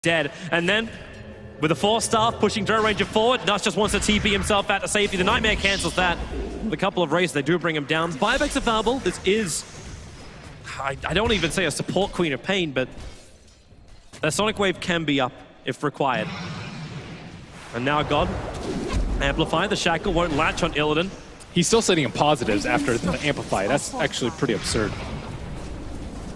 dead. And then, with the 4-star pushing Drow Ranger forward, Nush just wants to TP himself out to safety. The Nightmare cancels that. With a couple of raises, they do bring him down. Buybacks available. This is, I don't even say a support Queen of Pain, but the Sonic Wave can be up if required. And now God, Amplify. The Shackle won't latch on Illidan. He's still sitting in positives after the Amplify. That's actually pretty absurd.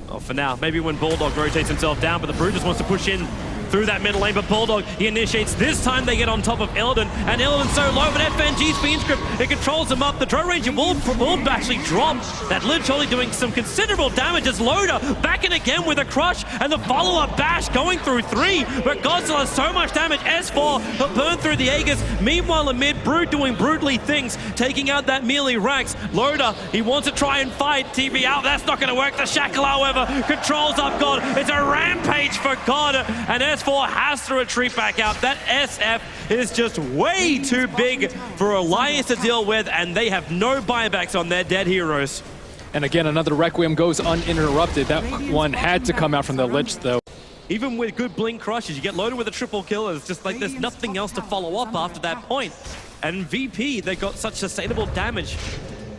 Oh, for now, maybe when Bulldog rotates himself down, but the Brood just wants to push in through that middle lane, but Bulldog, he initiates. This time they get on top of Illidan, and Illidan's so low, but FNG's Fiend Script, it controls him up. The Drow Ranger will actually drop. That Lich only doing some considerable damage as Loda back in again with a crush, and the follow-up bash going through 3, but Godzilla has so much damage. S4, he'll burn through the Aegis. Meanwhile, amid Brood doing brutally things, taking out that melee Rax. Loda, he wants to try and fight. TB out, that's not going to work. The Shackle, however, controls up God. It's a rampage for God, and S4 has to retreat back out. That SF is just way too big for Alliance to deal with, and they have no buybacks on their dead heroes. And again, another Requiem goes uninterrupted. That one had to come out from the Lich, though. Even with good blink crushes, you get loaded with a triple kill. It's just like there's nothing else to follow up after that point. And VP, they got such sustainable damage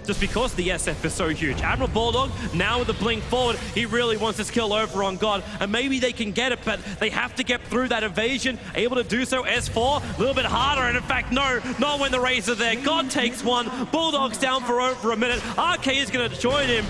just because the SF is so huge. Admiral Bulldog, now with the blink forward, he really wants this kill over on God, and maybe they can get it, but they have to get through that evasion. Able to do so, S4, a little bit harder, and in fact, no, not when the Rays are there. God takes one, Bulldog's down for over a minute. RK is gonna join him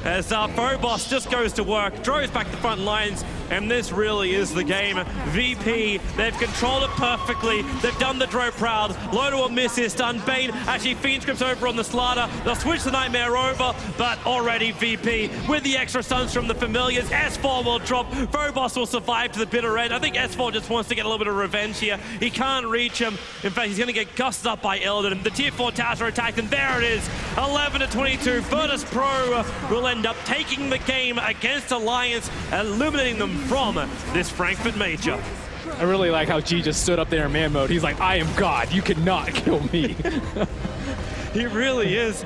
as Phobos just goes to work, throws back the front lines, and this really is the game. VP, they've controlled it perfectly. They've done the Drow proud. Loda will miss his stun. Bane actually Fiend Scripts over on the Slaughter. They'll switch the Nightmare over, but already VP with the extra stuns from the Familiars. S4 will drop. Phobos will survive to the bitter end. I think S4 just wants to get a little bit of revenge here. He can't reach him. In fact, he's going to get gussed up by Illidan. The Tier 4 towers are attacked, and there it is. 11-22. Virtus Pro will end up taking the game against Alliance, eliminating them from this Frankfurt Major. I really like how G just stood up there in man mode. He's like, I am God, you cannot kill me. He really is.